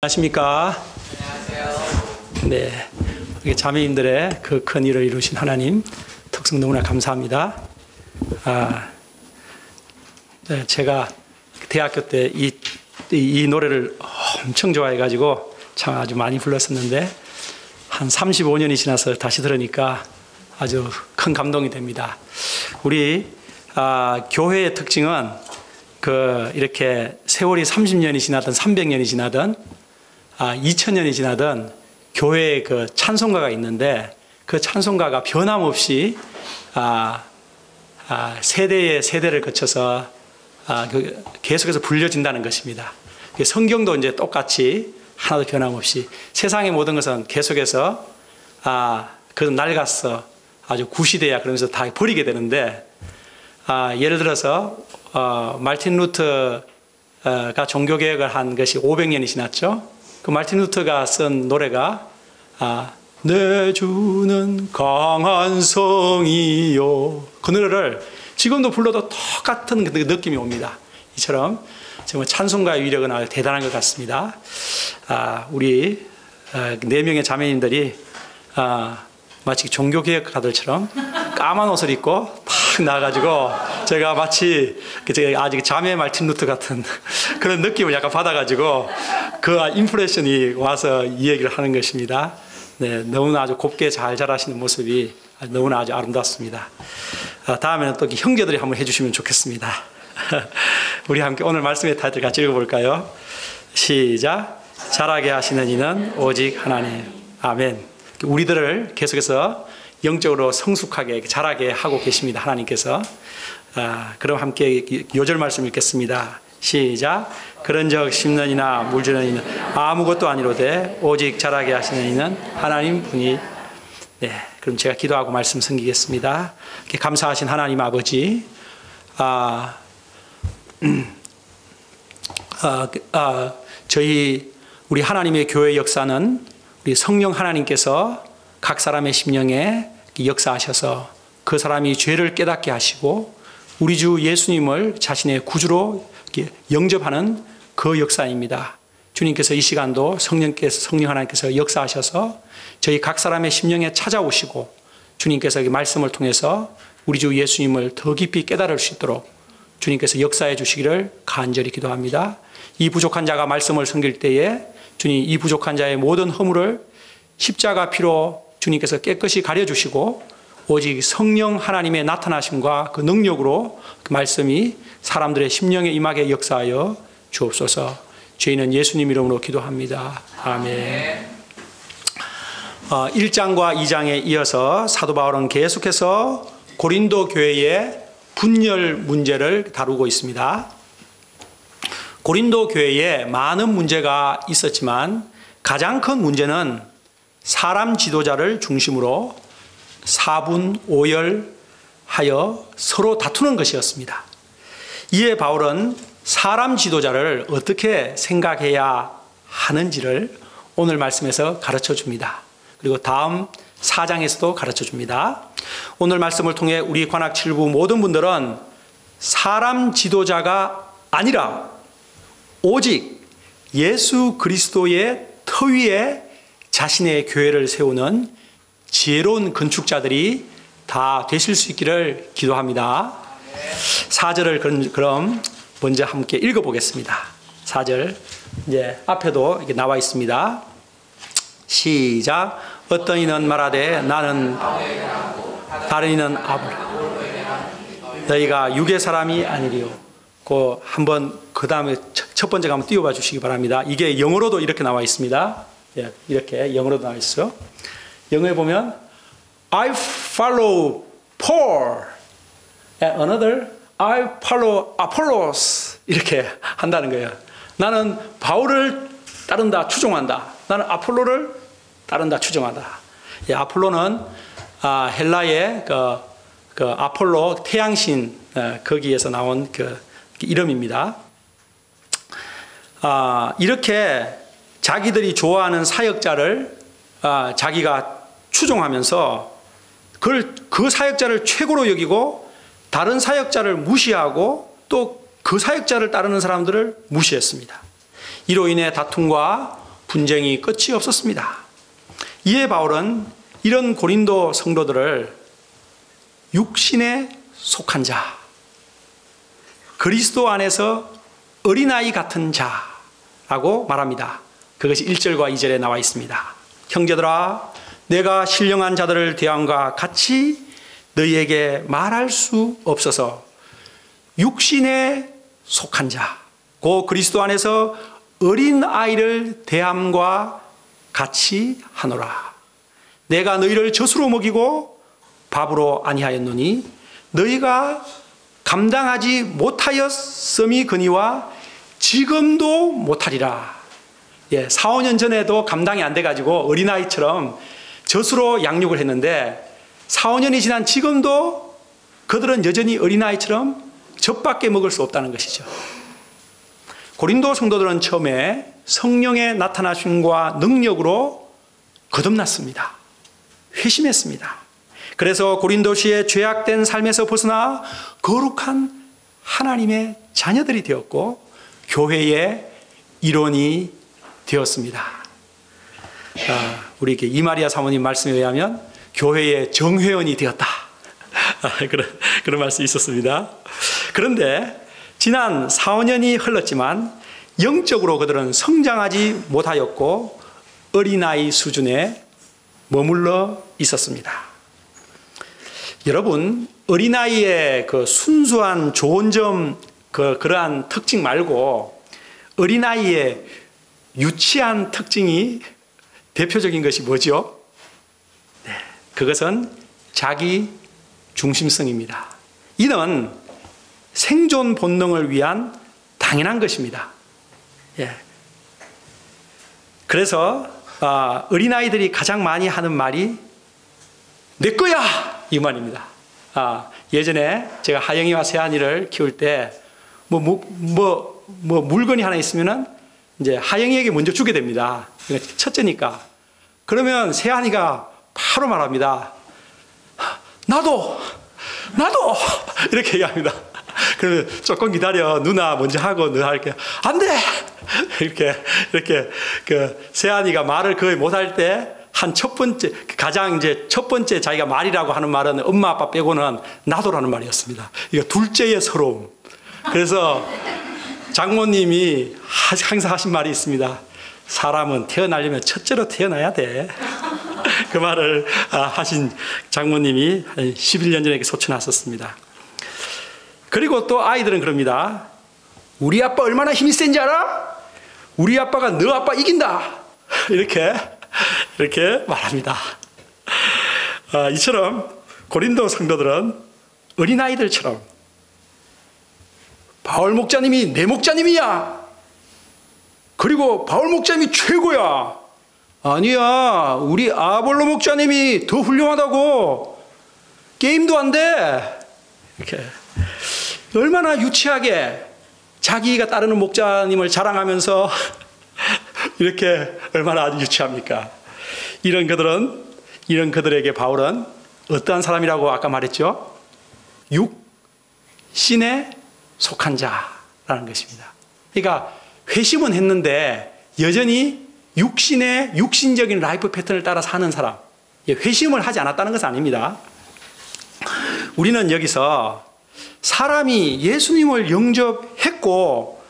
안녕하십니까? 안녕하세요. 네, 우리 자매님들의 그 큰 일을 이루신 하나님 특성 너무나 감사합니다. 네, 제가 대학교 때 이 노래를 엄청 좋아해가지고 참 아주 많이 불렀었는데 한 35년이 지나서 다시 들으니까 아주 큰 감동이 됩니다. 우리 교회의 특징은 이렇게 세월이 30년이 지나든 300년이 지나든 2000년이 지나든 교회에 그 찬송가가 있는데 그 찬송가가 변함없이 세대의 세대를 거쳐서 계속해서 불려진다는 것입니다. 성경도 이제 똑같이 하나도 변함없이 세상의 모든 것은 계속해서 그래도 낡았어 아주 구시대야 그러면서 다 버리게 되는데 예를 들어서 말틴 루터가 종교개혁을 한 것이 500년이 지났죠. 그 말틴 루터가 쓴 노래가 내 주는 강한 성이요. 그 노래를 지금도 불러도 똑같은 그 느낌이 옵니다. 이처럼 정말 찬송가의 위력은 아주 대단한 것 같습니다. 우리 4명의 자매님들이 마치 종교개혁가들처럼 까만 옷을 입고 탁 나와가지고 제가 마치 아직 자매 말틴 루터 같은 그런 느낌을 약간 받아가지고 그 인프레션이 와서 이 얘기를 하는 것입니다. 네, 너무나 아주 곱게 잘 자라시는 모습이 너무나 아주 아름답습니다. 다음에는 또 형제들이 한번 해주시면 좋겠습니다. 우리 함께 오늘 말씀의 타이틀 같이 읽어볼까요? 시작. 자라게 하시는 이는 오직 하나님. 아멘. 우리들을 계속해서 영적으로 성숙하게 자라게 하고 계십니다. 하나님께서. 그럼 함께 요절 말씀 읽겠습니다. 시작. 그런즉 심는 이나 물주는 이는 아무것도 아니로되 오직 자라게 하시는 이는 하나님 분이. 네, 그럼 제가 기도하고 말씀 섬기겠습니다. 감사하신 하나님 아버지, 우리 하나님의 교회 역사는 우리 성령 하나님께서 각 사람의 심령에 역사하셔서 그 사람이 죄를 깨닫게 하시고 우리 주 예수님을 자신의 구주로 영접하는 그 역사입니다. 주님께서 이 시간도 성령 하나님께서 역사하셔서 저희 각 사람의 심령에 찾아오시고 주님께서 이 말씀을 통해서 우리 주 예수님을 더 깊이 깨달을 수 있도록 주님께서 역사해 주시기를 간절히 기도합니다. 이 부족한 자가 말씀을 섬길 때에 주님 이 부족한 자의 모든 허물을 십자가 피로 주님께서 깨끗이 가려주시고 오직 성령 하나님의 나타나심과 그 능력으로 그 말씀이 사람들의 심령에 임하게 역사하여 주옵소서. 저희는 예수님 이름으로 기도합니다. 아멘. 1장과 2장에 이어서 사도 바울은 계속해서 고린도 교회의 분열 문제를 다루고 있습니다. 고린도 교회에 많은 문제가 있었지만 가장 큰 문제는 사람 지도자를 중심으로 사분오열하여 서로 다투는 것이었습니다. 이에 바울은 사람 지도자를 어떻게 생각해야 하는지를 오늘 말씀에서 가르쳐 줍니다. 그리고 다음 4장에서도 가르쳐 줍니다. 오늘 말씀을 통해 우리 관악 7부 모든 분들은 사람 지도자가 아니라 오직 예수 그리스도의 터 위에 자신의 교회를 세우는 지혜로운 건축자들이 다 되실 수 있기를 기도합니다. 4절을 그럼 먼저 함께 읽어보겠습니다. 4절 이제 앞에도 이렇게 나와 있습니다. 시작. 어떤 이는 말하되 나는 다른 이는 아브라 너희가 육의 사람이 아니리요. 그 다음에 첫 번째가 한번 띄워봐 주시기 바랍니다. 이게 영어로도 이렇게 나와 있습니다. 이렇게 영어로도 나와 있어. 영어에 보면 I follow Paul and another I follow Apollos 이렇게 한다는 거예요. 나는 바울을 따른다, 추종한다. 나는 아폴로를 따른다, 추종한다. 아폴로는 헬라의 그 아폴로 태양신 거기에서 나온 그 이름입니다. 이렇게 자기들이 좋아하는 사역자를 자기가 추종하면서 그 사역자를 최고로 여기고 다른 사역자를 무시하고 또 그 사역자를 따르는 사람들을 무시했습니다. 이로 인해 다툼과 분쟁이 끝이 없었습니다. 이에 바울은 이런 고린도 성도들을 육신에 속한 자, 그리스도 안에서 어린아이 같은 자라고 말합니다. 그것이 1절과 2절에 나와 있습니다. 형제들아, 내가 신령한 자들을 대함과 같이 너희에게 말할 수 없어서 육신에 속한 자, 그 그리스도 안에서 어린 아이를 대함과 같이 하노라. 내가 너희를 젖으로 먹이고 밥으로 아니하였노니 너희가 감당하지 못하였음이거니와 지금도 못하리라. 4, 5년 전에도 감당이 안 돼가지고 어린아이처럼 젖으로 양육을 했는데 4, 5년이 지난 지금도 그들은 여전히 어린아이처럼 젖밖에 먹을 수 없다는 것이죠. 고린도 성도들은 처음에 성령의 나타나심과 능력으로 거듭났습니다. 회심했습니다. 그래서 고린도시의 죄악된 삶에서 벗어나 거룩한 하나님의 자녀들이 되었고 교회의 일원이 되었습니다. 우리 이마리아 사모님 말씀에 의하면 교회의 정회원이 되었다. 그런 말씀이 있었습니다. 그런데 지난 4, 5년이 흘렀지만 영적으로 그들은 성장하지 못하였고 어린아이 수준에 머물러 있었습니다. 여러분, 어린아이의 그 순수한 좋은 점, 그러한 특징 말고 어린아이의 유치한 특징이 대표적인 것이 뭐죠? 네, 그것은 자기 중심성입니다. 이는 생존 본능을 위한 당연한 것입니다. 그래서 어린아이들이 가장 많이 하는 말이 내 거야! 이 말입니다. 예전에 제가 하영이와 세한이를 키울 때 물건이 하나 있으면은 이제 하영이에게 먼저 주게 됩니다. 그러니까 첫째니까. 그러면 세한이가 바로 말합니다. 나도! 이렇게 얘기합니다. 그러면 조금 기다려. 누나 먼저 하고 너 할게. 안 돼! 이렇게 세한이가 말을 거의 못할 때 첫 번째 자기가 말이라고 하는 말은 엄마 아빠 빼고는 나도라는 말이었습니다. 이거 둘째의 서러움. 그래서 장모님이 항상 하신 말이 있습니다. 사람은 태어나려면 첫째로 태어나야 돼. 그 말을 하신 장모님이 11년 전에 소천하셨습니다. 그리고 또 아이들은 그럽니다. 우리 아빠 얼마나 힘이 센지 알아? 우리 아빠가 너 아빠 이긴다. 이렇게 말합니다. 이처럼 고린도 성도들은 어린아이들처럼 바울 목자님이 내 목자님이야. 그리고 바울 목자님이 최고야. 아니야, 우리 아볼로 목자님이 더 훌륭하다고. 게임도 안 돼. 이렇게 얼마나 유치하게 자기가 따르는 목자님을 자랑하면서 이렇게 얼마나 아주 유치합니까? 이런 그들에게 바울은 어떠한 사람이라고 아까 말했죠? 육신에 속한 자라는 것입니다. 그러니까 회심은 했는데 여전히 육신적인 라이프 패턴을 따라 사는 사람. 회심을 하지 않았다는 것은 아닙니다. 우리는 여기서 사람이 예수님을 영접했고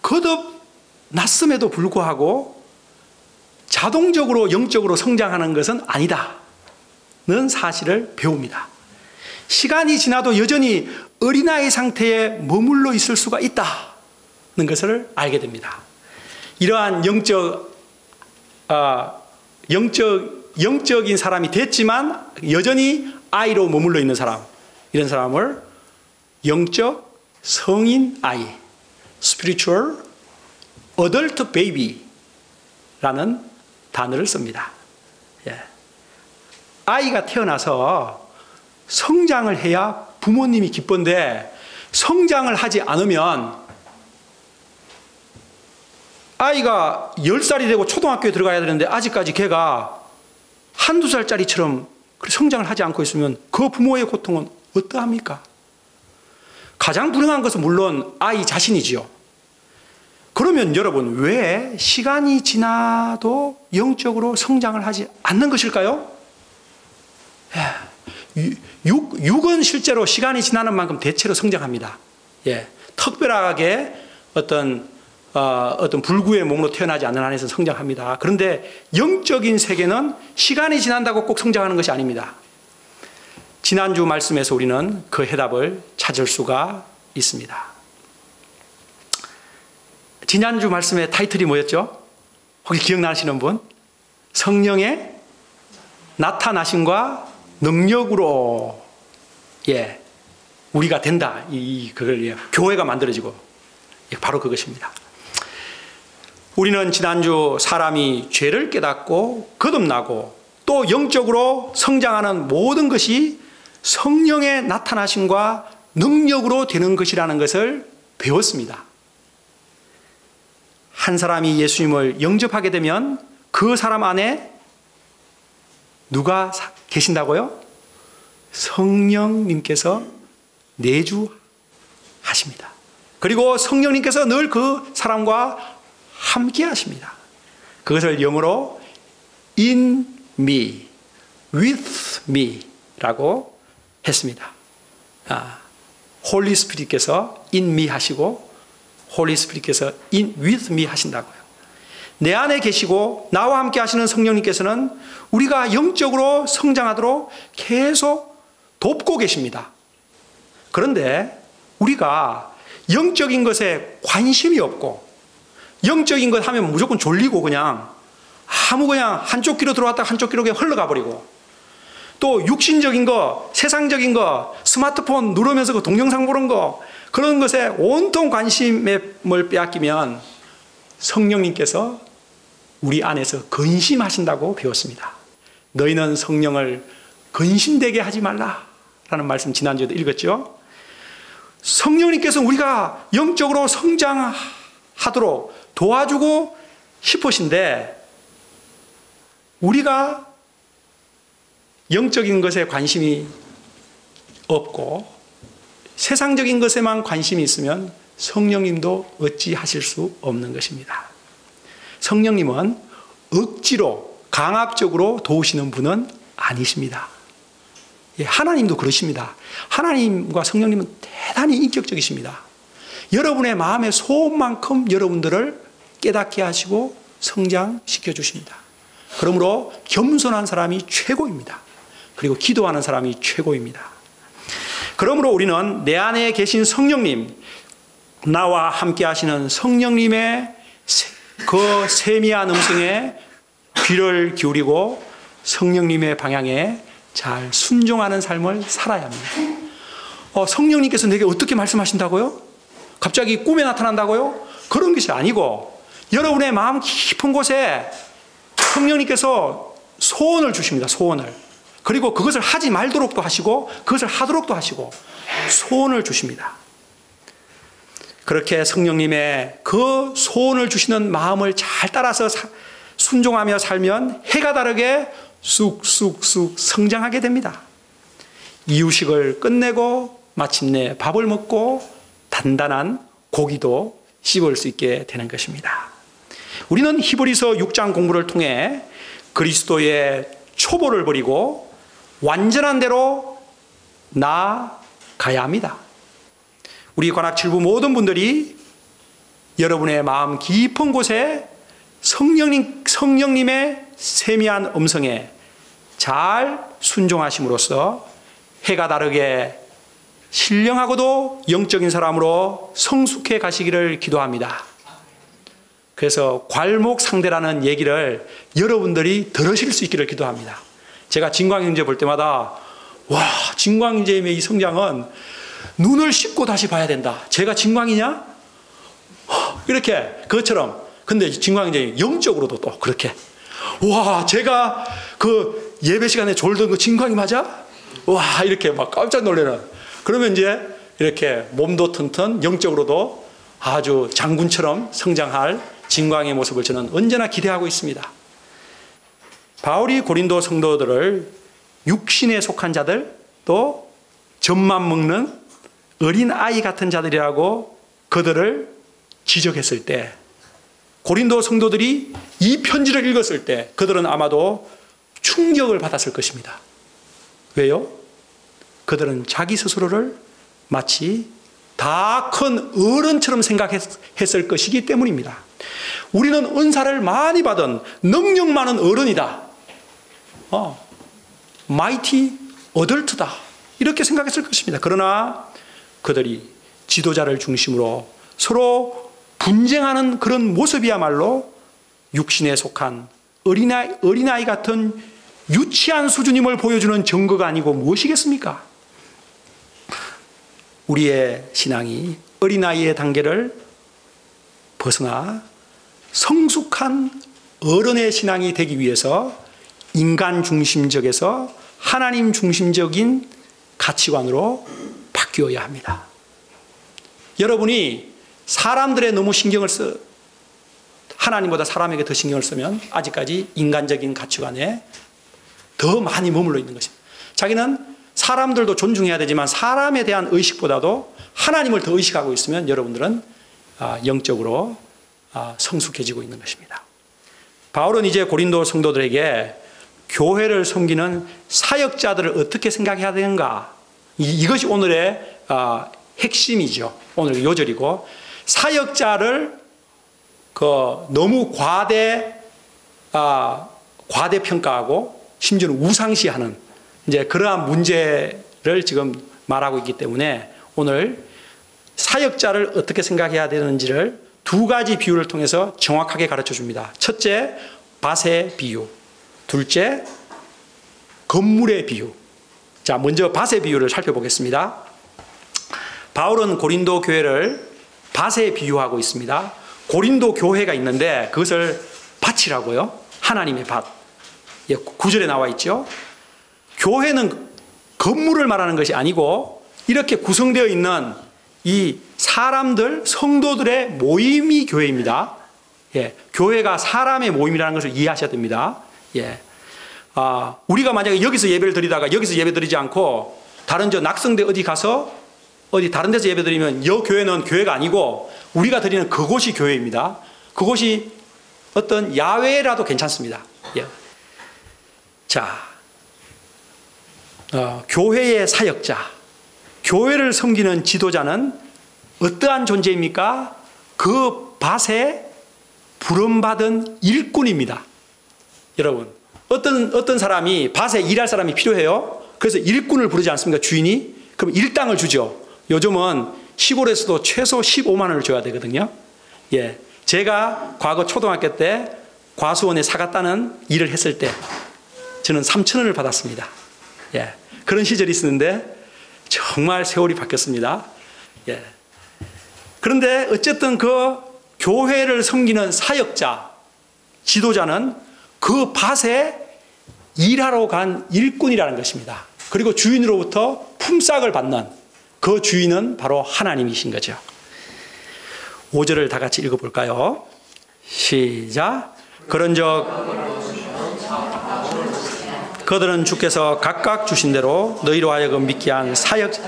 거듭났음에도 불구하고 자동적으로 영적으로 성장하는 것은 아니다는 사실을 배웁니다. 시간이 지나도 여전히 어린아이 상태에 머물러 있을 수가 있다는 것을 알게 됩니다. 이러한 영적인 사람이 됐지만 여전히 아이로 머물러 있는 사람, 이런 사람을 영적 성인 아이, spiritual adult baby라는 단어를 씁니다. 아이가 태어나서 성장을 해야 부모님이 기쁜데 성장을 하지 않으면 아이가 10살이 되고 초등학교에 들어가야 되는데 아직까지 걔가 한두 살짜리처럼 성장을 하지 않고 있으면 그 부모의 고통은 어떠합니까? 가장 불행한 것은 물론 아이 자신이지요. 그러면 여러분, 왜 시간이 지나도 영적으로 성장을 하지 않는 것일까요? 육은 실제로 시간이 지나는 만큼 대체로 성장합니다. 예, 특별하게 어떤 불구의 몸으로 태어나지 않는 한에서 성장합니다. 그런데 영적인 세계는 시간이 지난다고 꼭 성장하는 것이 아닙니다. 지난주 말씀에서 우리는 그 해답을 찾을 수가 있습니다. 지난주 말씀의 타이틀이 뭐였죠? 혹시 기억나시는 분? 성령의 나타나심과 능력으로 우리가 된다. 그걸 교회가 만들어지고 바로 그것입니다. 우리는 지난주 사람이 죄를 깨닫고 거듭나고 또 영적으로 성장하는 모든 것이 성령의 나타나심과 능력으로 되는 것이라는 것을 배웠습니다. 한 사람이 예수님을 영접하게 되면 그 사람 안에 누가 계신다고요? 성령님께서 내주하십니다. 그리고 성령님께서 늘 그 사람과 함께 하십니다. 그것을 영어로 in me, with me 라고 했습니다. 홀리 스피릿께서 in me 하시고 홀리 스피릿께서 in with me 하신다고요. 내 안에 계시고 나와 함께 하시는 성령님께서는 우리가 영적으로 성장하도록 계속 돕고 계십니다. 그런데 우리가 영적인 것에 관심이 없고 영적인 것 하면 무조건 졸리고 그냥 한쪽 귀로 들어왔다가 한쪽 귀로 흘러가 버리고 또 육신적인 거, 세상적인 거, 스마트폰 누르면서 그 동영상 보는 거 그런 것에 온통 관심을 빼앗기면 성령님께서 우리 안에서 근심하신다고 배웠습니다. 너희는 성령을 근심되게 하지 말라라는 말씀 지난주에도 읽었죠. 성령님께서 우리가 영적으로 성장하도록 도와주고 싶으신데 우리가 영적인 것에 관심이 없고 세상적인 것에만 관심이 있으면 성령님도 어찌 하실 수 없는 것입니다. 성령님은 억지로 강압적으로 도우시는 분은 아니십니다. 하나님도 그러십니다. 하나님과 성령님은 대단히 인격적이십니다. 여러분의 마음의 소원만큼 여러분들을 깨닫게 하시고 성장시켜 주십니다. 그러므로 겸손한 사람이 최고입니다. 그리고 기도하는 사람이 최고입니다. 그러므로 우리는 내 안에 계신 성령님, 나와 함께 하시는 성령님의 그 세미한 음성에 귀를 기울이고 성령님의 방향에 잘 순종하는 삶을 살아야 합니다. 성령님께서 내게 어떻게 말씀하신다고요? 갑자기 꿈에 나타난다고요? 그런 것이 아니고 여러분의 마음 깊은 곳에 성령님께서 소원을 주십니다. 소원을. 그리고 그것을 하지 말도록도 하시고 그것을 하도록도 하시고 소원을 주십니다. 그렇게 성령님의 그 소원을 주시는 마음을 잘 따라서 순종하며 살면 해가 다르게 쑥쑥쑥 성장하게 됩니다. 이유식을 끝내고 마침내 밥을 먹고 단단한 고기도 씹을 수 있게 되는 것입니다. 우리는 히브리서 6장 공부를 통해 그리스도의 초보를 버리고 완전한 대로 나아가야 합니다. 우리 관악칠부 모든 분들이 여러분의 마음 깊은 곳에 성령님의 세미한 음성에 잘 순종하심으로써 해가 다르게 신령하고도 영적인 사람으로 성숙해 가시기를 기도합니다. 그래서 괄목상대라는 얘기를 여러분들이 들으실 수 있기를 기도합니다. 제가 진광형제 볼 때마다 와, 진광형제의 이 성장은 눈을 씻고 다시 봐야 된다. 제가 진광이냐? 이렇게 그것처럼. 근데 진광형제 영적으로도 또 그렇게 와, 제가 그 예배 시간에 졸던 그 진광이 맞아? 와, 이렇게 막 깜짝 놀래는. 그러면 이제 이렇게 몸도 튼튼 영적으로도 아주 장군처럼 성장할 진광의 모습을 저는 언제나 기대하고 있습니다. 바울이 고린도 성도들을 육신에 속한 자들 또 젖만 먹는 어린 아이 같은 자들이라고 그들을 지적했을 때 고린도 성도들이 이 편지를 읽었을 때 그들은 아마도 충격을 받았을 것입니다. 왜요? 그들은 자기 스스로를 마치 다 큰 어른처럼 생각했을 것이기 때문입니다. 우리는 은사를 많이 받은 능력 많은 어른이다. 마이티 어덜트다. 이렇게 생각했을 것입니다. 그러나 그들이 지도자를 중심으로 서로 분쟁하는 그런 모습이야말로 육신에 속한 어린아이 같은 유치한 수준임을 보여주는 증거가 아니고 무엇이겠습니까? 우리의 신앙이 어린아이의 단계를 벗어나 성숙한 어른의 신앙이 되기 위해서 인간 중심적에서 하나님 중심적인 가치관으로 바뀌어야 합니다. 여러분이 사람들의 너무 하나님보다 사람에게 더 신경을 쓰면 아직까지 인간적인 가치관에 더 많이 머물러 있는 것입니다. 자기는 사람들도 존중해야 되지만 사람에 대한 의식보다도 하나님을 더 의식하고 있으면 여러분들은 영적으로 성숙해지고 있는 것입니다. 바울은 이제 고린도 성도들에게 교회를 섬기는 사역자들을 어떻게 생각해야 되는가, 이것이 오늘의 핵심이죠. 오늘 요절이고, 사역자를 너무 과대평가하고 심지어는 우상시하는 이제 그러한 문제를 지금 말하고 있기 때문에 오늘 사역자를 어떻게 생각해야 되는지를 두 가지 비유를 통해서 정확하게 가르쳐 줍니다. 첫째, 밭의 비유. 둘째, 건물의 비유. 자, 먼저 밭의 비유를 살펴보겠습니다. 바울은 고린도 교회를 밭에 비유하고 있습니다. 고린도 교회가 있는데 그것을 밭이라고요. 하나님의 밭. 9절에 나와 있죠. 교회는 건물을 말하는 것이 아니고 이렇게 구성되어 있는 이 사람들, 성도들의 모임이 교회입니다. 교회가 사람의 모임이라는 것을 이해하셔야 됩니다. 우리가 만약에 여기서 예배를 드리다가 여기서 예배 드리지 않고 다른 낙성대 어디 가서 어디 다른 데서 예배 드리면 이 교회는 교회가 아니고 우리가 드리는 그곳이 교회입니다. 그곳이 어떤 야외라도 괜찮습니다. 자, 교회의 사역자, 교회를 섬기는 지도자는 어떠한 존재입니까? 그 밭에 부름받은 일꾼입니다. 여러분, 어떤 사람이 밭에 일할 사람이 필요해요. 그래서 일꾼을 부르지 않습니까? 주인이? 그럼 일당을 주죠. 요즘은 시골에서도 최소 15만 원을 줘야 되거든요. 제가 과거 초등학교 때 과수원에 사과 따는 일을 했을 때 저는 3천 원을 받았습니다. 그런 시절이 있었는데 정말 세월이 바뀌었습니다. 그런데 어쨌든 그 교회를 섬기는 사역자, 지도자는 그 밭에 일하러 간 일꾼이라는 것입니다. 그리고 주인으로부터 품삯을 받는 그 주인은 바로 하나님이신 거죠. 5절을 다 같이 읽어볼까요? 시작. 그런즉 그들은 주께서 각각 주신 대로 너희로 하여금 믿게 한 사역자.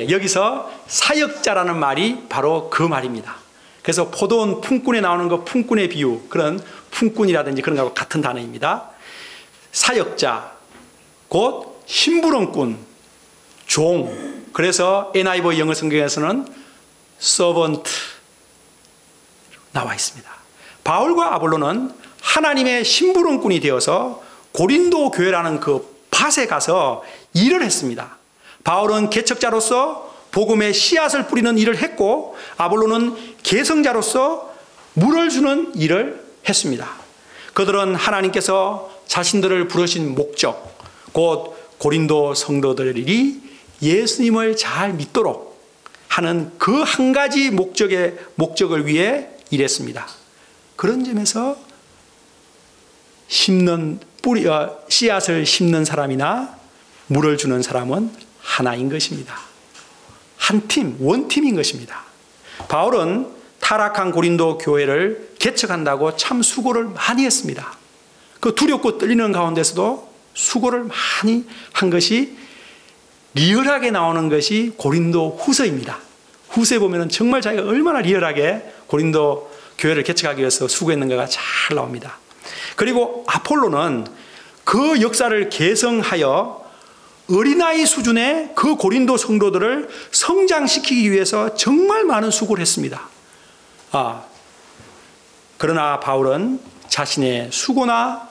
여기서 사역자라는 말이 바로 그 말입니다. 그래서 포도원 품꾼에 나오는 거 품꾼의 비유, 그런 품꾼이라든지 그런 거하고 같은 단어입니다. 사역자, 곧 심부름꾼, 종. 그래서 NIV 영어 성경에서는 servant 나와 있습니다. 바울과 아볼로는 하나님의 심부름꾼이 되어서 고린도 교회라는 그 밭에 가서 일을 했습니다. 바울은 개척자로서 복음의 씨앗을 뿌리는 일을 했고 아볼로는 개성자로서 물을 주는 일을 했습니다. 그들은 하나님께서 자신들을 부르신 목적, 곧 고린도 성도들이 예수님을 잘 믿도록 하는 그 한 가지 목적을 위해 일했습니다. 그런 점에서 씨앗을 심는 사람이나 물을 주는 사람은 하나인 것입니다. 한 팀, 원팀인 것입니다. 바울은 타락한 고린도 교회를 개척한다고 참 수고를 많이 했습니다. 그 두렵고 떨리는 가운데서도 수고를 많이 한 것이 리얼하게 나오는 것이 고린도 후서입니다. 후서에 보면 정말 자기가 얼마나 리얼하게 고린도 교회를 개척하기 위해서 수고했는가가 잘 나옵니다. 그리고 아폴로는 그 역사를 계승하여 어린아이 수준의 그 고린도 성도들을 성장시키기 위해서 정말 많은 수고를 했습니다. 그러나 바울은 자신의 수고나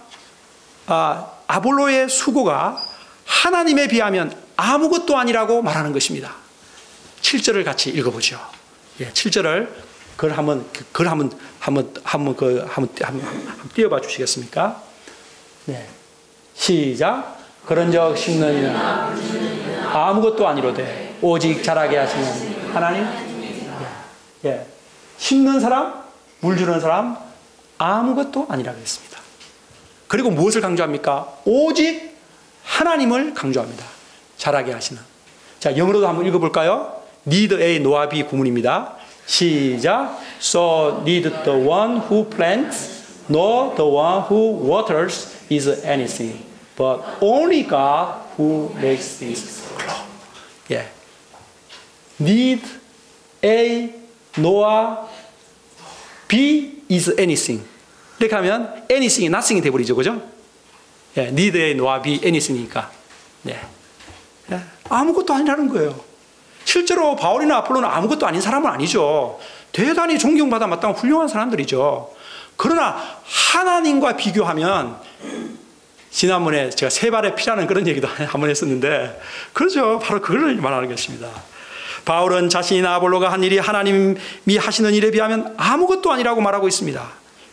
아볼로의 수고가 하나님에 비하면 아무것도 아니라고 말하는 것입니다. 7절을 같이 읽어보죠. 7절을 그걸 한번 띄워봐 주시겠습니까? 네. 시작. 그런즉 심는 이는 아무것도 아니로되 오직 자라게 하시는 하나님. 심는 사람, 물 주는 사람 아무것도 아니라고 했습니다. 그리고 무엇을 강조합니까? 오직 하나님을 강조합니다. 자라게 하시는. 자, 영어로도 한번 읽어볼까요? Need A 노아 B 구문입니다. 시작. So need the one who plants, nor the one who waters is anything, but only God who makes things grow. Need A Noah B is anything. 이렇게 하면 anything이 nothing이 되어버리죠, 그죠? Need A Noah B anything이니까. 아무것도 아니라는 거예요. 실제로 바울이나 아폴로는 아무것도 아닌 사람은 아니죠. 대단히 존경받아 마땅한 훌륭한 사람들이죠. 그러나 하나님과 비교하면, 지난번에 제가 세 발의 피라는 그런 얘기도 한번 했었는데, 그렇죠. 바로 그걸 말하는 것입니다. 바울은 자신이나 아볼로가 한 일이 하나님이 하시는 일에 비하면 아무것도 아니라고 말하고 있습니다.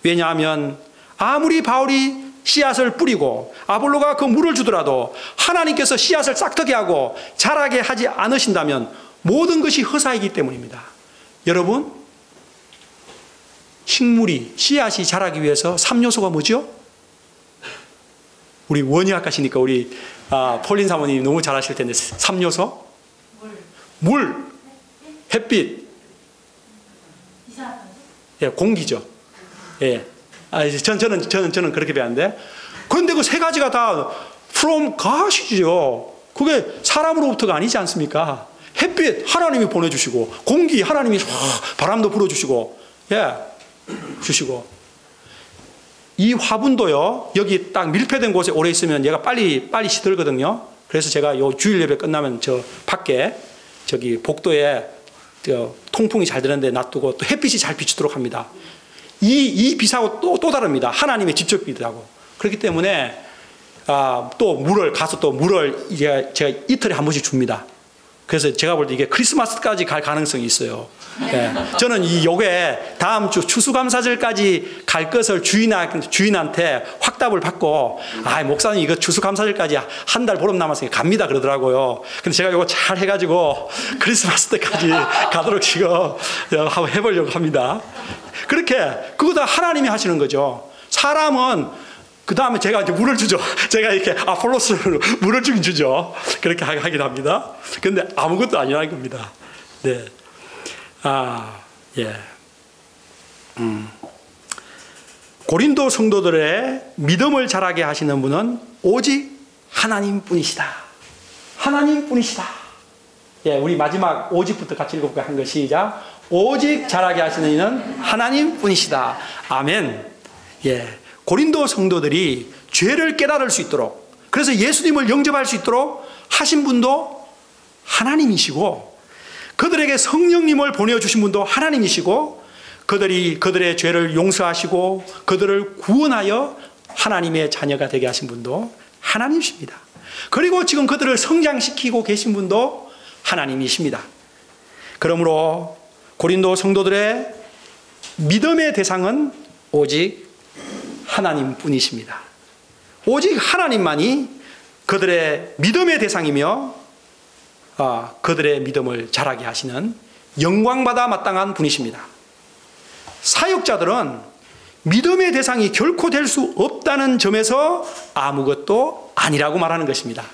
왜냐하면 아무리 바울이 씨앗을 뿌리고 아볼로가 그 물을 주더라도 하나님께서 씨앗을 싹트게 하고 자라게 하지 않으신다면 모든 것이 허사이기 때문입니다. 여러분, 식물이, 씨앗이 자라기 위해서 3요소가 뭐죠? 우리 원예학 가시니까 우리 폴린 사모님 너무 잘하실 텐데 3요소? 물, 햇빛, 공기죠. 저는 그렇게 배웠는데, 그런데 그 세 가지가 다 from God이죠. 그게 사람으로부터가 아니지 않습니까? 햇빛 하나님이 보내주시고, 공기 하나님이 바람도 불어주시고, 주시고. 이 화분도요, 여기 딱 밀폐된 곳에 오래 있으면 얘가 빨리 시들거든요. 그래서 제가 요 주일 예배 끝나면 저 밖에 저기 복도에 통풍이 잘 되는데 놔두고 또 햇빛이 잘 비추도록 합니다. 이 빛하고 또 다릅니다. 하나님의 직접 빛하고. 그렇기 때문에 또 물을 제가 이틀에 한 번씩 줍니다. 그래서 제가 볼 때 이게 크리스마스까지 갈 가능성이 있어요. 저는 요게 다음 주 추수감사절까지 갈 것을 주인한테 확답을 받고, 목사님 이거 추수감사절까지 한 달 보름 남았으니까 갑니다 그러더라고요. 근데 제가 요거 잘 해가지고 크리스마스 때까지 가도록 지금 한번 해보려고 합니다. 그렇게 그거 다 하나님이 하시는 거죠. 사람은 그 다음에 제가 이제 물을 주죠. 제가 이렇게 아폴로스를 물을 주긴 주죠. 그렇게 하긴 합니다. 근데 아무것도 아니라는 겁니다. 네. 고린도 성도들의 믿음을 자라게 하시는 분은 오직 하나님 뿐이시다. 하나님 뿐이시다. 우리 마지막 오직부터 같이 읽어볼까요? 한 거 시작. 오직 자라게 하시는 이는 하나님 뿐이시다. 아멘. 고린도 성도들이 죄를 깨달을 수 있도록, 그래서 예수님을 영접할 수 있도록 하신 분도 하나님이시고, 그들에게 성령님을 보내주신 분도 하나님이시고, 그들의 죄를 용서하시고 그들을 구원하여 하나님의 자녀가 되게 하신 분도 하나님이십니다. 그리고 지금 그들을 성장시키고 계신 분도 하나님이십니다. 그러므로 고린도 성도들의 믿음의 대상은 오직 하나님 뿐이십니다. 오직 하나님만이 그들의 믿음의 대상이며 그들의 믿음을 자라게 하시는 영광받아 마땅한 분이십니다. 사역자들은 믿음의 대상이 결코 될 수 없다는 점에서 아무것도 아니라고 말하는 것입니다.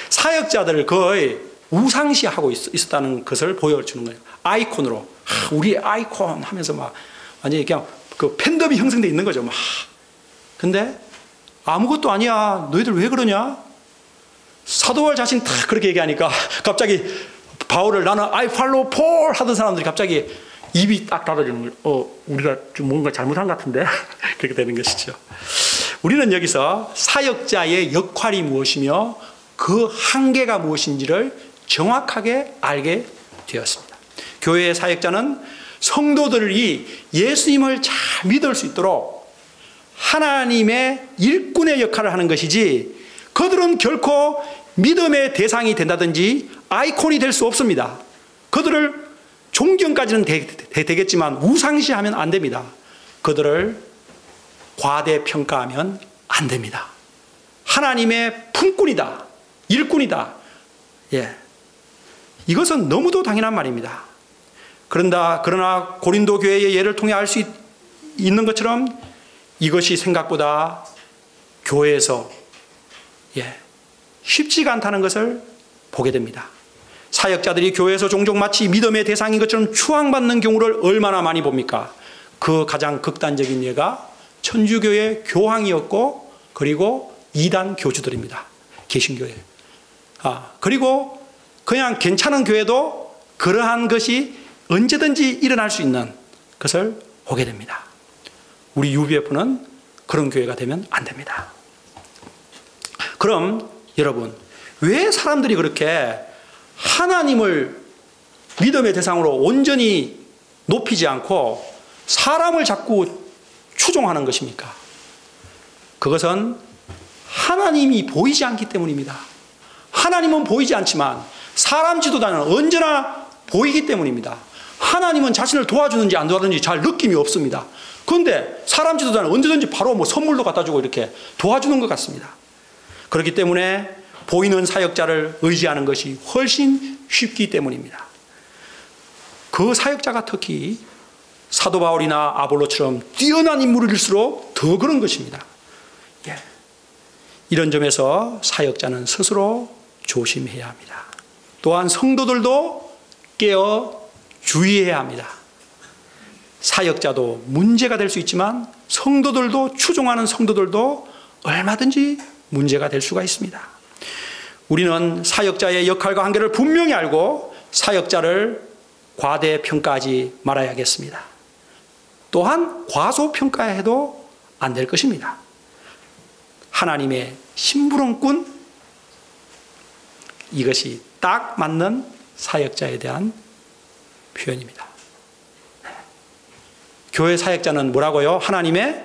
사역자들을 거의 우상시하고 있었다는 것을 보여주는 거예요. 아이콘으로, 우리의 아이콘 하면서 막 완전히 그냥 그 팬덤이 형성되어 있는 거죠. 막. 근데 아무것도 아니야. 너희들 왜 그러냐? 사도 바울 자신 다 그렇게 얘기하니까 갑자기 바울을 나는 I follow Paul 하던 사람들이 갑자기 입이 딱 닫아지는 거예요. 우리가 좀 뭔가 잘못한 것 같은데 그렇게 되는 것이죠. 우리는 여기서 사역자의 역할이 무엇이며 그 한계가 무엇인지를 정확하게 알게 되었습니다. 교회의 사역자는 성도들이 예수님을 잘 믿을 수 있도록 하나님의 일꾼의 역할을 하는 것이지, 그들은 결코 믿음의 대상이 된다든지 아이콘이 될 수 없습니다. 그들을 존경까지는 되겠지만 우상시하면 안 됩니다. 그들을 과대평가하면 안 됩니다. 하나님의 품꾼이다, 일꾼이다. 예. 이것은 너무도 당연한 말입니다. 그러나 고린도 교회의 예를 통해 알 수 있는 것처럼 이것이 생각보다 교회에서 쉽지가 않다는 것을 보게 됩니다. 사역자들이 교회에서 종종 마치 믿음의 대상인 것처럼 추앙받는 경우를 얼마나 많이 봅니까? 그 가장 극단적인 예가 천주교의 교황이었고, 그리고 이단 교주들입니다. 개신교회. 그리고 그냥 괜찮은 교회도 그러한 것이 언제든지 일어날 수 있는 것을 보게 됩니다. 우리 UBF는 그런 교회가 되면 안 됩니다. 그럼 여러분, 왜 사람들이 그렇게 하나님을 믿음의 대상으로 온전히 높이지 않고 사람을 자꾸 추종하는 것입니까? 그것은 하나님이 보이지 않기 때문입니다. 하나님은 보이지 않지만 사람 지도자는 언제나 보이기 때문입니다. 하나님은 자신을 도와주는지 안 도와주는지 잘 느낌이 없습니다. 그런데 사람 지도자는 언제든지 바로 선물도 갖다 주고 이렇게 도와주는 것 같습니다. 그렇기 때문에 보이는 사역자를 의지하는 것이 훨씬 쉽기 때문입니다. 그 사역자가 특히 사도 바울이나 아볼로처럼 뛰어난 인물일수록 더 그런 것입니다. 이런 점에서 사역자는 스스로 조심해야 합니다. 또한 성도들도 깨어 주의해야 합니다. 사역자도 문제가 될 수 있지만 성도들도, 추종하는 성도들도 얼마든지 문제가 될 수가 있습니다. 우리는 사역자의 역할과 한계를 분명히 알고 사역자를 과대평가하지 말아야겠습니다. 또한 과소평가해도 안 될 것입니다. 하나님의 심부름꾼, 이것이 딱 맞는 사역자에 대한 표현입니다. 교회 사역자는 뭐라고요? 하나님의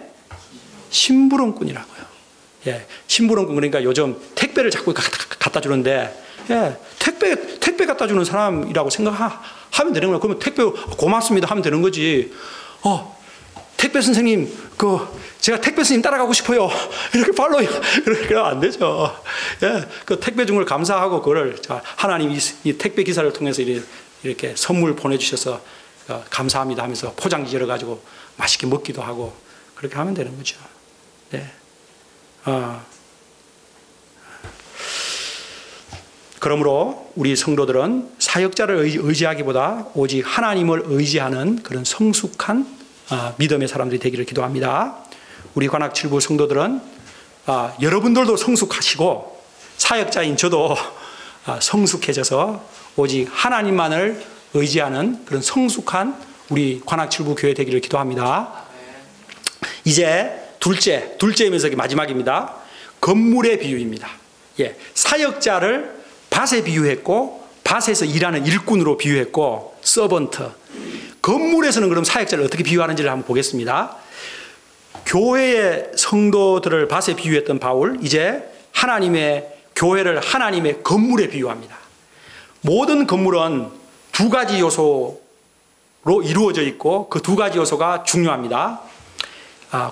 심부름꾼이라고요. 심부름꾼, 그러니까 요즘 택배를 자꾸 갖다 주는데, 택배 갖다 주는 사람이라고 생각하면 되는 거예요. 그러면 택배 고맙습니다 하면 되는 거지. 택배 선생님, 제가 택배 선생님 따라가고 싶어요. 이렇게 발로, 이렇게 안 되죠. 그 택배 준 걸 감사하고, 그거를 하나님이 이 택배 기사를 통해서 이렇게 선물 보내주셔서 감사합니다 하면서 포장지 열어가지고 맛있게 먹기도 하고, 그렇게 하면 되는 거죠. 그러므로 우리 성도들은 사역자를 의지하기보다 오직 하나님을 의지하는 그런 성숙한 믿음의 사람들이 되기를 기도합니다. 우리 관악칠부 성도들은 여러분들도 성숙하시고 사역자인 저도 성숙해져서 오직 하나님만을 의지하는 그런 성숙한 우리 관악칠부 교회 되기를 기도합니다. 이제 둘째이면서 마지막입니다. 건물의 비유입니다. 사역자를 밭에 비유했고, 밭에서 일하는 일꾼으로 비유했고, 서번트. 건물에서는 그럼 사역자를 어떻게 비유하는지를 한번 보겠습니다. 교회의 성도들을 밭에 비유했던 바울, 이제 교회를 하나님의 건물에 비유합니다. 모든 건물은 두 가지 요소로 이루어져 있고, 그 두 가지 요소가 중요합니다.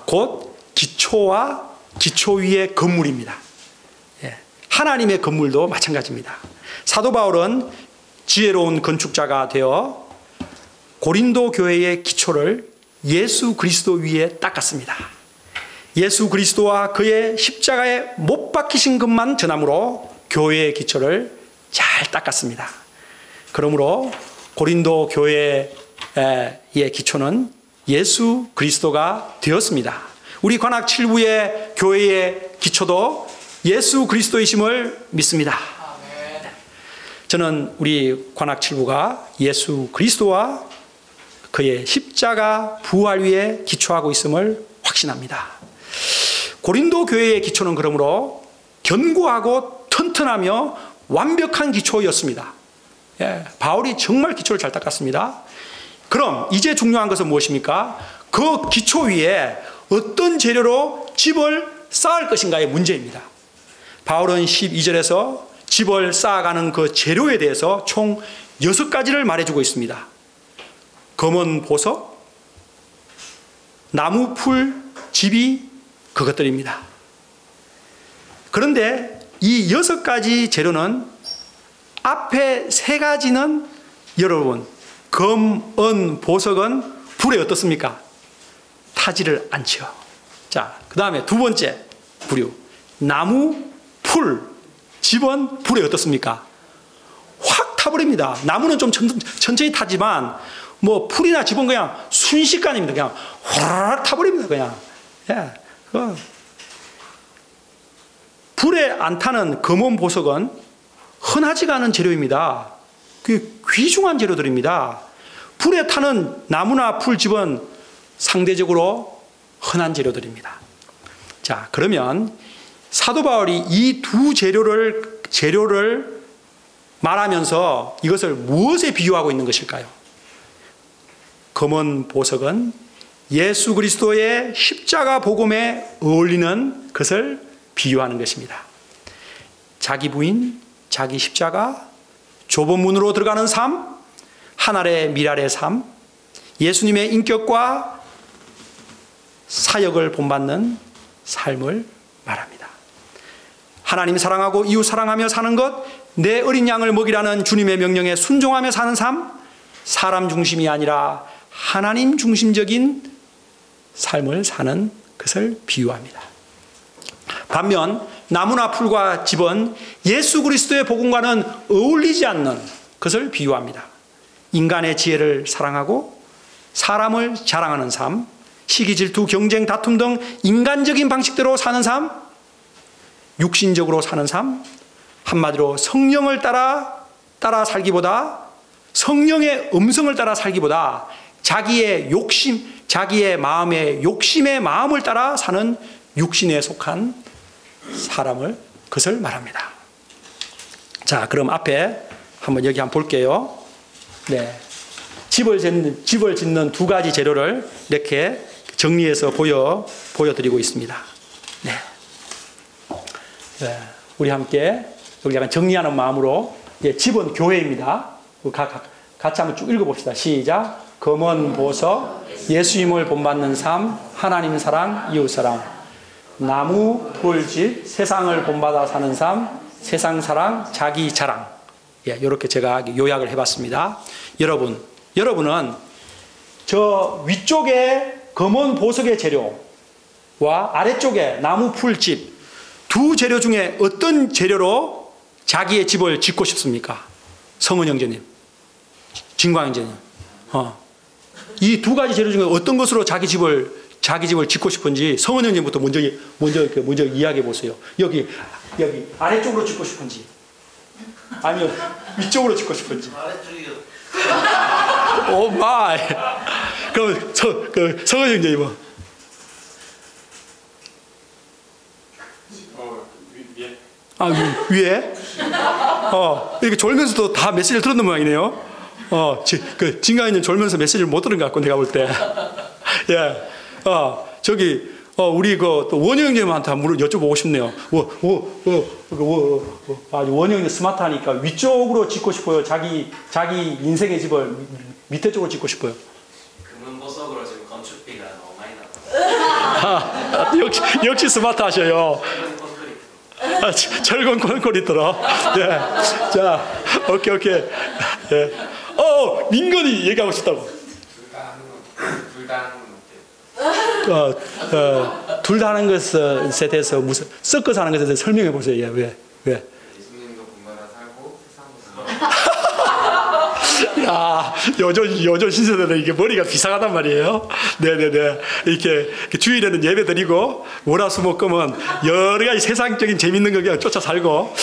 곧 기초와 기초 위의 건물입니다. 하나님의 건물도 마찬가지입니다. 사도 바울은 지혜로운 건축자가 되어 고린도 교회의 기초를 예수 그리스도 위에 닦았습니다. 예수 그리스도와 그의 십자가에 못 박히신 것만 전함으로 교회의 기초를 잘 닦았습니다. 그러므로 고린도 교회의 기초는 예수 그리스도가 되었습니다. 우리 관악칠부의 교회의 기초도 예수 그리스도이심을 믿습니다. 저는 우리 관악칠부가 예수 그리스도와 그의 십자가 부활 위에 기초하고 있음을 확신합니다. 고린도 교회의 기초는 그러므로 견고하고 튼튼하며 완벽한 기초였습니다. 바울이 정말 기초를 잘 닦았습니다. 그럼 이제 중요한 것은 무엇입니까? 그 기초 위에 어떤 재료로 집을 쌓을 것인가의 문제입니다. 바울은 12절에서 집을 쌓아가는 그 재료에 대해서 총 6가지를 말해주고 있습니다. 검은 보석, 나무, 풀, 집이 그것들입니다. 그런데 이 6가지 재료는 앞에 3가지는 여러분, 검, 은, 보석은 불에 어떻습니까? 타지를 않죠. 자, 그 다음에 두 번째 부류. 나무, 풀, 집은 불에 어떻습니까? 확 타버립니다. 나무는 좀 천천히 타지만 뭐 풀이나 집은 그냥 순식간입니다. 그냥 화락 타버립니다. 그냥. 불에 안 타는 검은 보석은 흔하지가 않은 재료입니다. 그게 귀중한 재료들입니다. 불에 타는 나무나 풀집은 상대적으로 흔한 재료들입니다. 자, 그러면 사도 바울이 이 두 재료를 말하면서 이것을 무엇에 비유하고 있는 것일까요? 검은 보석은 예수 그리스도의 십자가 복음에 어울리는 것을 비유하는 것입니다. 자기 부인, 자기 십자가, 좁은 문으로 들어가는 삶, 하늘의 미랄의 삶, 예수님의 인격과 사역을 본받는 삶을 말합니다. 하나님 사랑하고 이웃 사랑하며 사는 것, 내 어린 양을 먹이라는 주님의 명령에 순종하며 사는 삶, 사람 중심이 아니라 하나님 중심적인 삶을 사는 것을 비유합니다. 반면 나무나 풀과 집은 예수 그리스도의 복음과는 어울리지 않는 것을 비유합니다. 인간의 지혜를 사랑하고 사람을 자랑하는 삶, 시기, 질투, 경쟁, 다툼 등 인간적인 방식대로 사는 삶, 육신적으로 사는 삶, 한마디로 성령을 따라 살기보다, 성령의 음성을 따라 살기보다 자기의 욕심, 자기의 마음의 욕심의 마음을 따라 사는 육신에 속한 사람을, 그것을 말합니다. 자, 그럼 앞에 한번 여기 한번 볼게요. 네. 집을 짓는 2가지 재료를 이렇게 정리해서 보여드리고 있습니다. 네. 네. 우리 함께 여기 약간 정리하는 마음으로, 집은 교회입니다. 같이 한번 쭉 읽어봅시다. 시작. 검은 보석, 예수님을 본받는 삶, 하나님 사랑, 이웃 사랑. 나무, 풀, 집, 세상을 본받아 사는 삶, 세상 사랑, 자기 자랑. 이렇게 제가 요약을 해봤습니다. 여러분은 저 위쪽에 검은 보석의 재료와 아래쪽에 나무, 풀, 집, 두 재료 중에 어떤 재료로 자기의 집을 짓고 싶습니까? 성은 형제님, 진광 형제님. 이 2가지 재료 중에 어떤 것으로 자기 집을 짓고 싶은지 성은 형님부터 먼저 이야기해 보세요. 여기 아래쪽으로 짓고 싶은지, 아니면 위쪽으로 짓고 싶은지. 아래쪽이요. 오 마이. 그럼 성은 형제님은? 위에? 위에? 이렇게 졸면서도 다 메시지를 들었는 모양이네요. 진강이는 졸면서 메시지를 못 들은 것 같고, 내가 볼 때. 예. 우리 또 원효 형님한테 한번 여쭤보고 싶네요. 원효 형님 스마트하니까 위쪽으로 짓고 싶어요? 자기 인생의 집을 밑에 쪽으로 짓고 싶어요? 금은 보석으로 지금 건축비가 너무 많이 나와요. 역시 스마트하셔요. 철근 콘크리트로. 네. 자, 오케이. 예. 민건이 얘기하고 싶다고. 둘 다 하는 건 둘 다 하는 것에 대해서 섞어서 하는 것에 대해서 설명해 보세요. 왜? 예수님도 군마다 살고 세상도 살고. 야, 요즘 신세대는 이게 머리가 비상하단 말이에요. 네네네. 이렇게 주일에는 예배 드리고 월화수목금은 여러 가지 세상적인 재밌는 거 그냥 쫓아 살고.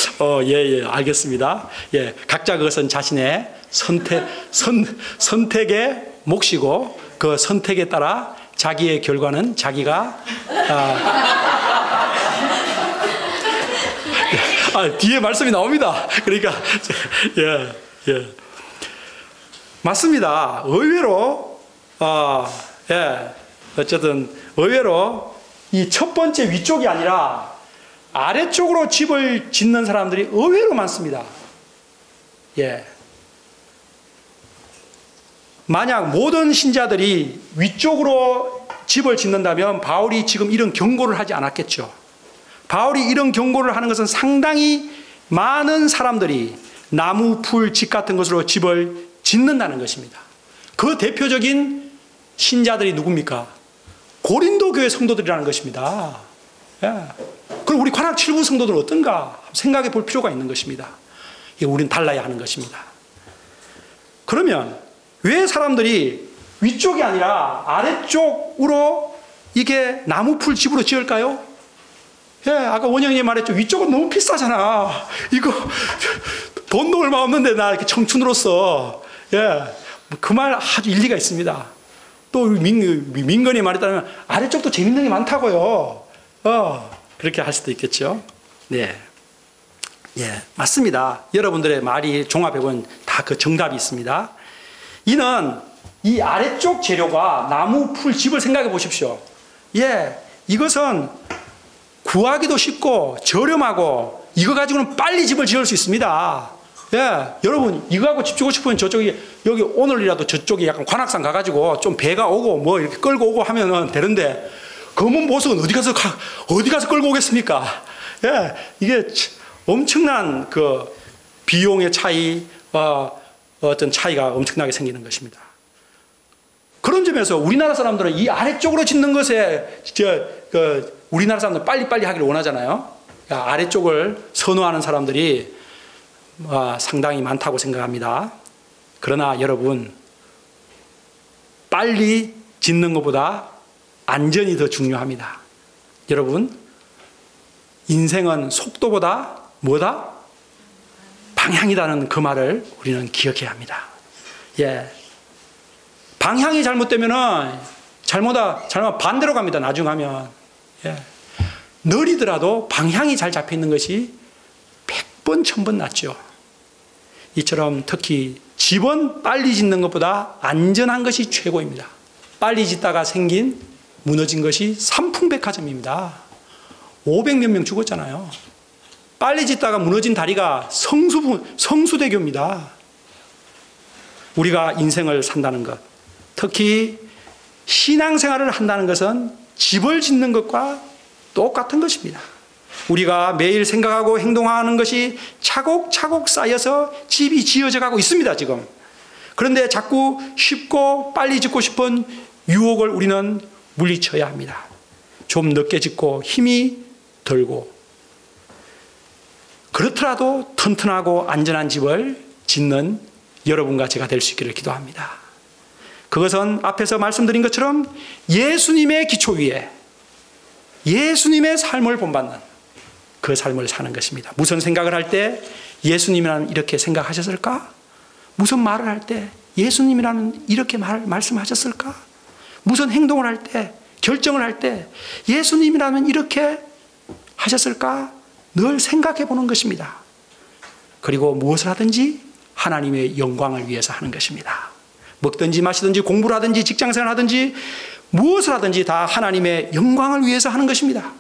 알겠습니다. 각자 그것은 자신의 선택의 몫이고 그 선택에 따라 자기의 결과는 자기가 뒤에 말씀이 나옵니다. 그러니까 예. 맞습니다. 의외로 어쨌든 의외로 이 첫 번째 위쪽이 아니라 아래쪽으로 집을 짓는 사람들이 의외로 많습니다. 예. 만약 모든 신자들이 위쪽으로 집을 짓는다면 바울이 지금 이런 경고를 하지 않았겠죠. 바울이 이런 경고를 하는 것은 상당히 많은 사람들이 나무, 풀, 집 같은 것으로 집을 짓는다는 것입니다. 그 대표적인 신자들이 누굽니까? 고린도 교회 성도들이라는 것입니다. 예. 그럼 우리 관악 7부 성도들은 어떤가 생각해 볼 필요가 있는 것입니다. 우리는 달라야 하는 것입니다. 그러면 왜 사람들이 위쪽이 아니라 아래쪽으로 이게 나무 풀 집으로 지을까요? 예, 아까 원영님 말했죠. 위쪽은 너무 비싸잖아. 이거 돈도 얼마 없는데 나 이렇게 청춘으로서 그 말 아주 일리가 있습니다. 또 민건이 말했다면 아래쪽도 재밌는 게 많다고요. 그렇게 할 수도 있겠죠. 네, 예, 맞습니다. 여러분들의 말이 종합해보면 다 그 정답이 있습니다. 이는 이 아래쪽 재료가 나무, 풀, 집을 생각해 보십시오. 예, 이것은 구하기도 쉽고 저렴하고 이거 가지고는 빨리 집을 지을 수 있습니다. 예, 여러분 이거 갖고 집 짓고 싶으면 저쪽이 여기 오늘이라도 저쪽에 약간 관악산 가가지고 좀 배가 오고 뭐 이렇게 끌고 오고 하면은 되는데 검은 보석은 어디 가서 끌고 오겠습니까? 예, 이게 엄청난 그 비용의 차이, 어떤 차이가 엄청나게 생기는 것입니다. 그런 점에서 우리나라 사람들은 이 아래쪽으로 짓는 것에 우리나라 사람들은 빨리빨리 하기를 원하잖아요. 아래쪽을 선호하는 사람들이 상당히 많다고 생각합니다. 그러나 여러분, 빨리 짓는 것보다 안전이 더 중요합니다. 여러분, 인생은 속도보다 뭐다? 방향이라는 그 말을 우리는 기억해야 합니다. 예. 방향이 잘못되면은 잘못 반대로 갑니다. 나중 하면. 예. 느리더라도 방향이 잘 잡혀 있는 것이 100번, 1000번 낫죠. 이처럼 특히 집은 빨리 짓는 것보다 안전한 것이 최고입니다. 빨리 짓다가 생긴 무너진 것이 삼풍백화점입니다. 500몇 명 죽었잖아요. 빨리 짓다가 무너진 다리가 성수대교입니다. 우리가 인생을 산다는 것, 특히 신앙생활을 한다는 것은 집을 짓는 것과 똑같은 것입니다. 우리가 매일 생각하고 행동하는 것이 차곡차곡 쌓여서 집이 지어져 가고 있습니다, 지금. 그런데 자꾸 쉽고 빨리 짓고 싶은 유혹을 우리는 물리쳐야 합니다. 좀 늦게 짓고 힘이 들고, 그렇더라도 튼튼하고 안전한 집을 짓는 여러분과 제가 될 수 있기를 기도합니다. 그것은 앞에서 말씀드린 것처럼 예수님의 기초 위에 예수님의 삶을 본받는 그 삶을 사는 것입니다. 무슨 생각을 할 때 예수님이라는 이렇게 생각하셨을까? 무슨 말을 할 때 예수님이라는 이렇게 말씀하셨을까? 무슨 행동을 할 때, 결정을 할 때 예수님이라면 이렇게 하셨을까? 늘 생각해 보는 것입니다. 그리고 무엇을 하든지 하나님의 영광을 위해서 하는 것입니다. 먹든지 마시든지 공부를 하든지 직장생활을 하든지 무엇을 하든지 다 하나님의 영광을 위해서 하는 것입니다.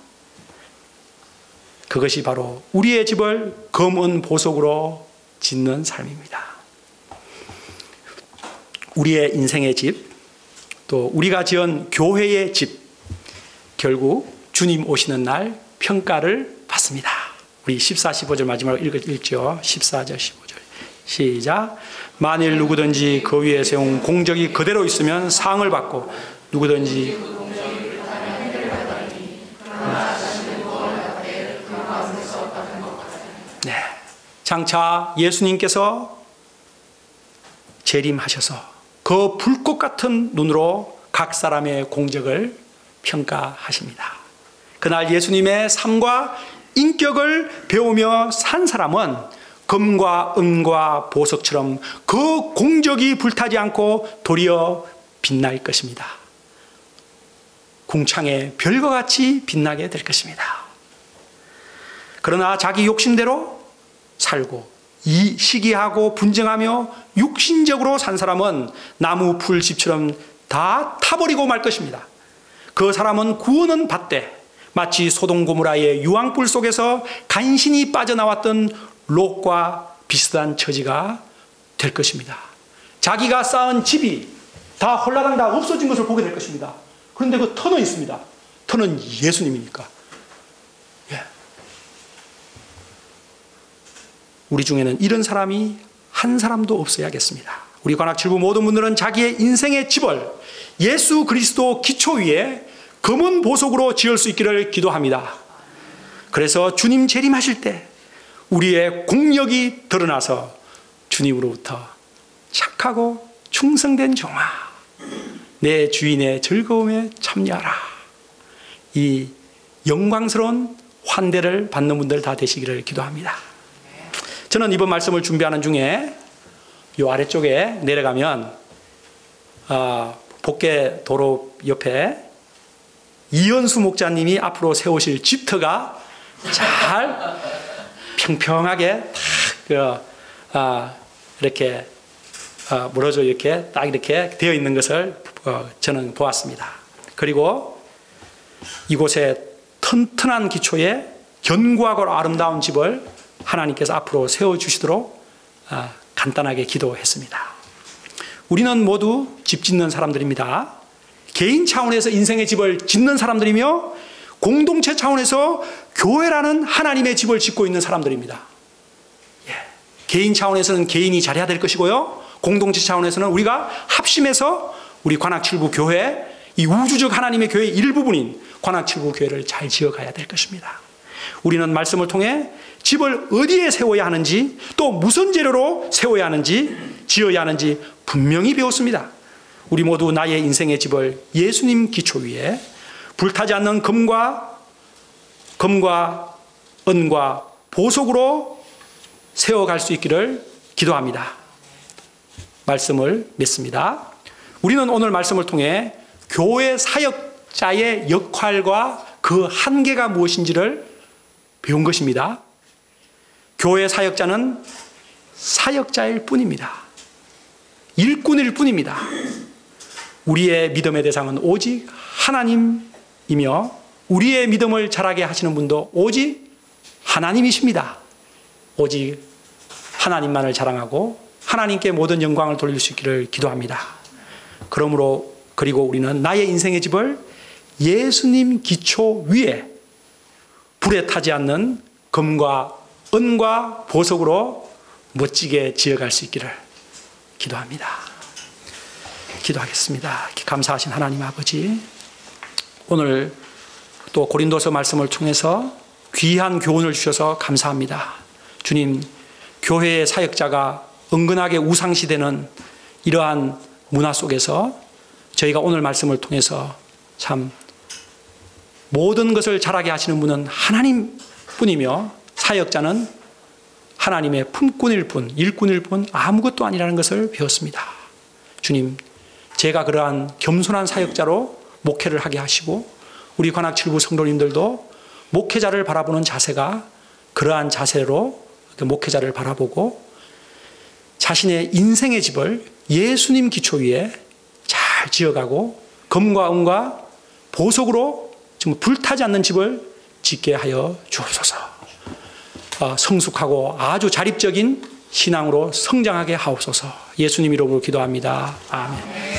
그것이 바로 우리의 집을 검은 보석으로 짓는 삶입니다. 우리의 인생의 집, 또 우리가 지은 교회의 집, 결국 주님 오시는 날 평가를 받습니다. 우리 14, 15절 마지막으로 읽죠. 14절, 15절. 시작. 만일 누구든지 그 위에 세운 공적이 그대로 있으면 상을 받고 누구든지 네, 장차 예수님께서 재림하셔서 그 불꽃 같은 눈으로 각 사람의 공적을 평가하십니다. 그날 예수님의 삶과 인격을 배우며 산 사람은 금과 은과 보석처럼 그 공적이 불타지 않고 도리어 빛날 것입니다. 궁창의 별과 같이 빛나게 될 것입니다. 그러나 자기 욕심대로 살고 이 시기하고 분쟁하며 육신적으로 산 사람은 나무 풀집처럼 다 타버리고 말 것입니다. 그 사람은 구원은 받되 마치 소돔 고모라의 유황불 속에서 간신히 빠져나왔던 롯과 비슷한 처지가 될 것입니다. 자기가 쌓은 집이 다 홀라당 다 없어진 것을 보게 될 것입니다. 그런데 그 터는 있습니다. 터는 예수님이니까. 예. 우리 중에는 이런 사람이 한 사람도 없어야겠습니다. 우리 관악칠부 모든 분들은 자기의 인생의 집을 예수 그리스도 기초 위에 검은 보석으로 지을 수 있기를 기도합니다. 그래서 주님 재림하실 때 우리의 공력이 드러나서 주님으로부터 착하고 충성된 종아, 내 주인의 즐거움에 참여하라. 이 영광스러운 환대를 받는 분들 다 되시기를 기도합니다. 저는 이번 말씀을 준비하는 중에 이 아래쪽에 내려가면 복개 도로 옆에 이현수 목자님이 앞으로 세우실 집터가 잘 평평하게 이렇게 물어져 이렇게 딱 이렇게 되어 있는 것을 저는 보았습니다. 그리고 이곳에 튼튼한 기초에 견고하고 아름다운 집을 하나님께서 앞으로 세워주시도록 간단하게 기도했습니다. 우리는 모두 집 짓는 사람들입니다. 개인 차원에서 인생의 집을 짓는 사람들이며 공동체 차원에서 교회라는 하나님의 집을 짓고 있는 사람들입니다. 예. 개인 차원에서는 개인이 잘해야 될 것이고요. 공동체 차원에서는 우리가 합심해서 우리 관악칠부 교회, 이 우주적 하나님의 교회의 일부분인 관악칠부 교회를 잘 지어가야 될 것입니다. 우리는 말씀을 통해 집을 어디에 세워야 하는지 또 무슨 재료로 세워야 하는지 지어야 하는지 분명히 배웠습니다. 우리 모두 나의 인생의 집을 예수님 기초 위에 불타지 않는 금과 은과 보석으로 세워갈 수 있기를 기도합니다. 말씀을 믿습니다. 우리는 오늘 말씀을 통해 교회 사역자의 역할과 그 한계가 무엇인지를 배운 것입니다. 교회 사역자는 사역자일 뿐입니다. 일꾼일 뿐입니다. 우리의 믿음의 대상은 오직 하나님이며 우리의 믿음을 자라게 하시는 분도 오직 하나님이십니다. 오직 하나님만을 자랑하고 하나님께 모든 영광을 돌릴 수 있기를 기도합니다. 그리고 우리는 나의 인생의 집을 예수님 기초 위에 불에 타지 않는 금과 은과 보석으로 멋지게 지어갈 수 있기를 기도합니다. 기도하겠습니다. 감사하신 하나님 아버지, 오늘 또 고린도서 말씀을 통해서 귀한 교훈을 주셔서 감사합니다. 주님, 교회의 사역자가 은근하게 우상시되는 이러한 문화 속에서 저희가 오늘 말씀을 통해서 참 모든 것을 잘하게 하시는 분은 하나님뿐이며 사역자는 하나님의 품꾼일 뿐, 일꾼일 뿐 아무것도 아니라는 것을 배웠습니다. 주님, 제가 그러한 겸손한 사역자로 목회를 하게 하시고 우리 관악칠부 성도님들도 목회자를 바라보는 자세가 그러한 자세로 목회자를 바라보고 자신의 인생의 집을 예수님 기초 위에 잘 지어가고 금과 은과 보석으로 정말 불타지 않는 집을 짓게 하여 주옵소서. 성숙하고 아주 자립적인 신앙으로 성장하게 하옵소서. 예수님 이름으로 기도합니다. 아멘.